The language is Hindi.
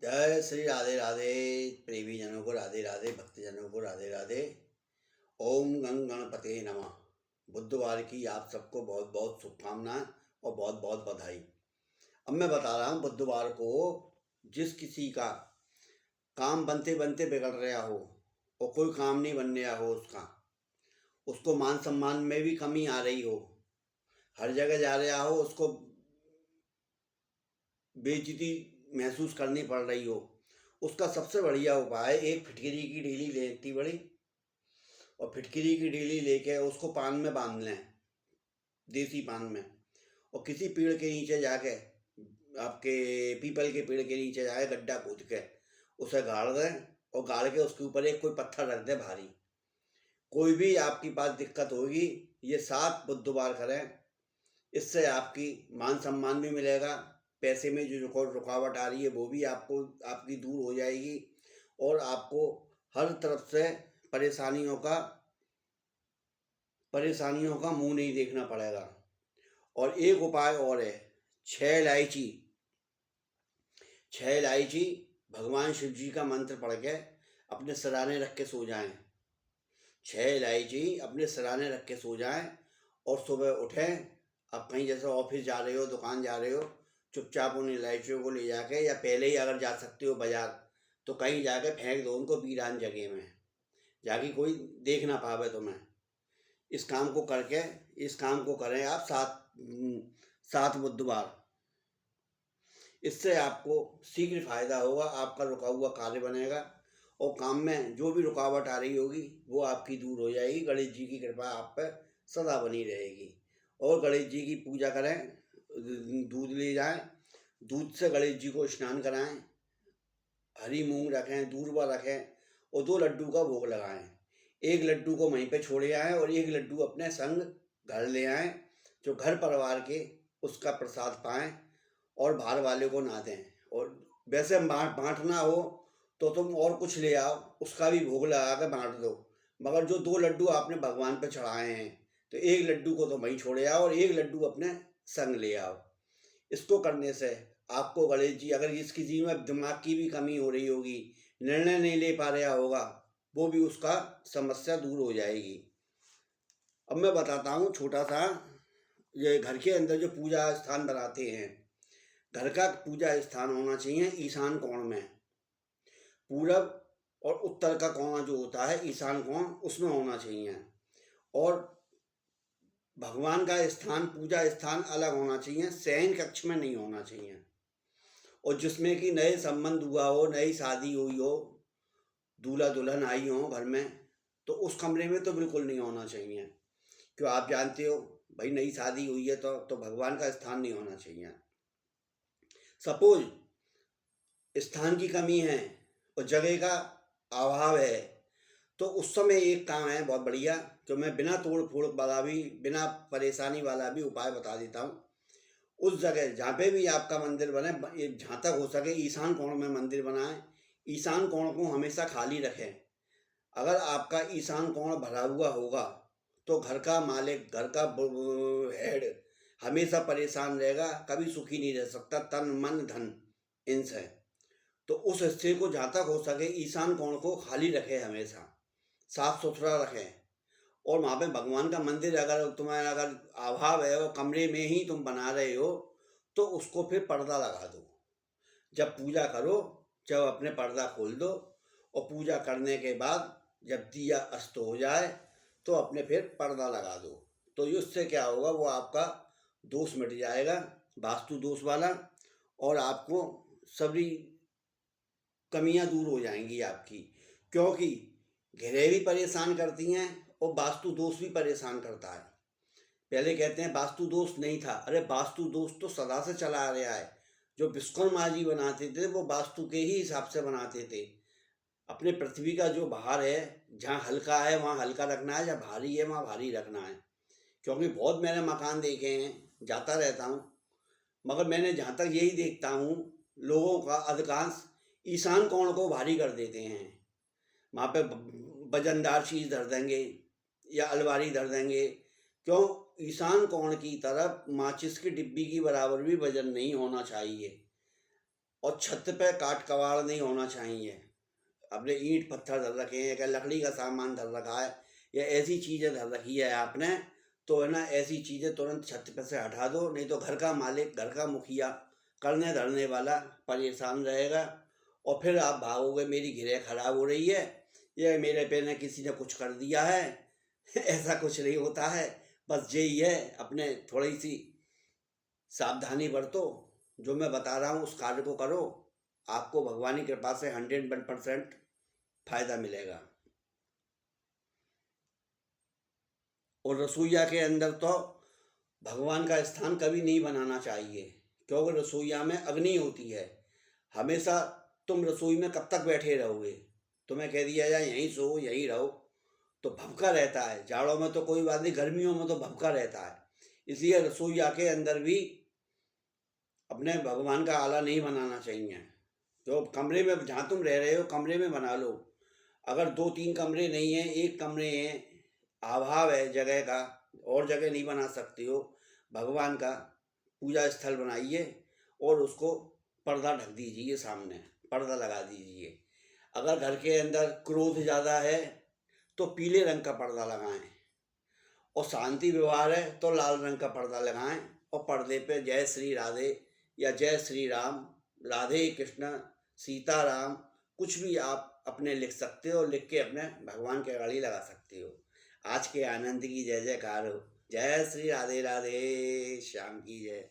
जय श्री राधे राधे। प्रेमी जनों को राधे राधे, भक्तजनों को राधे राधे। ओम गंग गणपते नमः। बुधवार की आप सबको बहुत बहुत शुभकामनाएं और बहुत बहुत बधाई। अब मैं बता रहा हूँ, बुधवार को जिस किसी का काम बनते बनते बिगड़ रहा हो और कोई काम नहीं बन रहा हो, उसको मान सम्मान में भी कमी आ रही हो, हर जगह जा रहा हो, उसको बेइज्जती महसूस करनी पड़ रही हो, उसका सबसे बढ़िया उपाय एक फिटकरी की ढीली लेती बड़ी, और फिटकरी की ढीली लेके उसको पान में बांध लें, देसी पान में, और किसी पेड़ के नीचे जाके, आपके पीपल के पेड़ के नीचे जाके गड्ढा खोद के उसे गाड़ दें, और गाड़ के उसके ऊपर एक कोई पत्थर रख दें भारी। कोई भी आपकी पास दिक्कत होगी, ये 7 बुधवार करें। इससे आपकी मान सम्मान भी मिलेगा, पैसे में जो रुकावट आ रही है वो भी आपकी दूर हो जाएगी, और आपको हर तरफ से परेशानियों का मुंह नहीं देखना पड़ेगा। और एक उपाय और है, 6 इलायची भगवान शिव जी का मंत्र पढ़ के अपने सराहने रख के सो जाएं। 6 इलायची अपने सराहने रख के सो जाएं, और सुबह उठें, अब कहीं जैसे ऑफिस जा रहे हो, दुकान जा रहे हो, चुपचाप उन इलायचियों को ले जाके, या पहले ही अगर जा सकते हो बाजार, तो कहीं जाके फेंक दो उनको वीरान जगह में, जाके कोई देख ना पावे तुम्हें। इस काम को करें आप 7 बुधवार। इससे आपको शीघ्र फायदा होगा, आपका रुका हुआ कार्य बनेगा, और काम में जो भी रुकावट आ रही होगी वो आपकी दूर हो जाएगी। गणेश जी की कृपा आप पर सदा बनी रहेगी। और गणेश जी की पूजा करें, दूध ले जाएं, दूध से गणेश जी को स्नान कराएं, हरी मूंग रखें, दूर्वा रखें, और 2 लड्डू का भोग लगाएं। एक लड्डू को वहीं पे छोड़े आएँ, और एक लड्डू अपने संग घर ले आएँ, जो घर परिवार के उसका प्रसाद पाएँ और बाहर वाले को ना दें। और वैसे बांटना हो तो तुम और कुछ ले आओ, उसका भी भोग लगा कर बांट दो, मगर जो 2 लड्डू आपने भगवान पे चढ़ाए हैं, तो एक लड्डू को तो वहीं छोड़े आओ और एक लड्डू अपने संग ले आओ। इसको करने से आपको गणेश जी, अगर इस किसी में दिमाग की भी कमी हो रही होगी, निर्णय नहीं ले पा रहा होगा, वो भी उसका समस्या दूर हो जाएगी। अब मैं बताता हूँ छोटा सा, ये घर के अंदर जो पूजा स्थान बनाते हैं, घर का पूजा स्थान होना चाहिए ईशान कोण में। पूरब और उत्तर का कोना जो होता है, ईशान कोण, उसमें होना चाहिए। और भगवान का स्थान, पूजा स्थान अलग होना चाहिए, शयन कक्ष में नहीं होना चाहिए। और जिसमें कि नए संबंध हुआ हो, नई शादी हुई हो, दूल्हा दुल्हन आई हो घर में, तो उस कमरे में तो बिल्कुल नहीं होना चाहिए। क्यों, आप जानते हो भाई, नई शादी हुई है तो भगवान का स्थान नहीं होना चाहिए। सपोज स्थान की कमी है और जगह का अभाव है, तो उस समय एक काम है बहुत बढ़िया, जो मैं बिना तोड़ फोड़ वाला भी, बिना परेशानी वाला भी उपाय बता देता हूँ। उस जगह जहाँ पे भी आपका मंदिर बने, जहाँ तक हो सके ईशान कोण में मंदिर बनाएं। ईशान कोण को हमेशा खाली रखें। अगर आपका ईशान कोण भरा हुआ होगा तो घर का मालिक, घर का हेड हमेशा परेशान रहेगा, कभी सुखी नहीं रह सकता, तन मन धन इनसे। तो उस हिस्से को जहाँ तक हो सके ईशान कोण को खाली रखें, हमेशा साफ सुथरा रखें। और वहाँ पे भगवान का मंदिर अगर तुम्हारा अगर अभाव है और कमरे में ही तुम बना रहे हो, तो उसको फिर पर्दा लगा दो। जब पूजा करो, जब अपने पर्दा खोल दो, और पूजा करने के बाद जब दिया अस्त हो जाए तो अपने फिर पर्दा लगा दो। तो इससे क्या होगा, वो आपका दोष मिट जाएगा, वास्तु दोष वाला, और आपको सभी कमियां दूर हो जाएंगी आपकी। क्योंकि घेरे भी परेशान करती हैं और वास्तु दोष भी परेशान करता है। पहले कहते हैं वास्तु दोष नहीं था, अरे वास्तु दोष तो सदा से चला आ रहा है। जो विश्वकर्मा जी बनाते थे वो वास्तु के ही हिसाब से बनाते थे। अपने पृथ्वी का जो भार है, जहाँ हल्का है वहाँ हल्का रखना है, जहाँ भारी है वहाँ भारी रखना है। क्योंकि बहुत मैंने मकान देखे हैं, जाता रहता हूँ, मगर मैंने जहाँ तक यही देखता हूँ, लोगों का अधिकांश ईशान कोण को भारी कर देते हैं। वहाँ पे वजनदार चीज़ धर देंगे या अलमारी धर देंगे। क्यों, ईशान कोण की तरफ माचिस की डिब्बी की बराबर भी वजन नहीं होना चाहिए। और छत पे काट कबाड़ नहीं होना चाहिए। अपने ईंट पत्थर धर रखे हैं, क्या लकड़ी का सामान धर रखा है, या ऐसी चीज़ें धर रखी है आपने, तो है ना ऐसी चीज़ें तुरंत छत पे से हटा दो, नहीं तो घर का मालिक, घर का मुखिया, करने धरने वाला परेशान रहेगा। और फिर आप भागोगे मेरी गिरह खराब हो रही है, या मेरे पे ने किसी ने कुछ कर दिया है। ऐसा कुछ नहीं होता है। बस यही है, अपने थोड़ी सी सावधानी बरतो, जो मैं बता रहा हूँ उस कार्य को करो, आपको भगवान की कृपा से 101% फायदा मिलेगा। और रसोईया के अंदर तो भगवान का स्थान कभी नहीं बनाना चाहिए, क्योंकि रसोईया में अग्नि होती है। हमेशा तुम रसोई में कब तक बैठे रहोगे? तुम्हें कह दिया जाए यहीं सो यहीं रहो, तो भभका रहता है। जाड़ों में तो कोई बात नहीं, गर्मियों में तो भभका रहता है। इसलिए रसोईया के अंदर भी अपने भगवान का आला नहीं बनाना चाहिए। तो कमरे में जहाँ तुम रह रहे हो कमरे में बना लो। अगर 2-3 कमरे नहीं है, एक कमरे हैं, अभाव है जगह का, और जगह नहीं बना सकते हो, भगवान का पूजा स्थल बनाइए और उसको पर्दा ढक दीजिए, सामने पर्दा लगा दीजिए। अगर घर के अंदर क्रोध ज़्यादा है तो पीले रंग का पर्दा लगाएं, और शांति व्यवहार है तो लाल रंग का पर्दा लगाएं, और पर्दे पे जय श्री राधे या जय श्री राम, राधे कृष्ण, सीताराम, कुछ भी आप अपने लिख सकते हो, लिख के अपने भगवान के गाड़ी लगा सकते हो। आज के आनंद की जय जयकार हो। जय श्री राधे राधे श्याम की जय।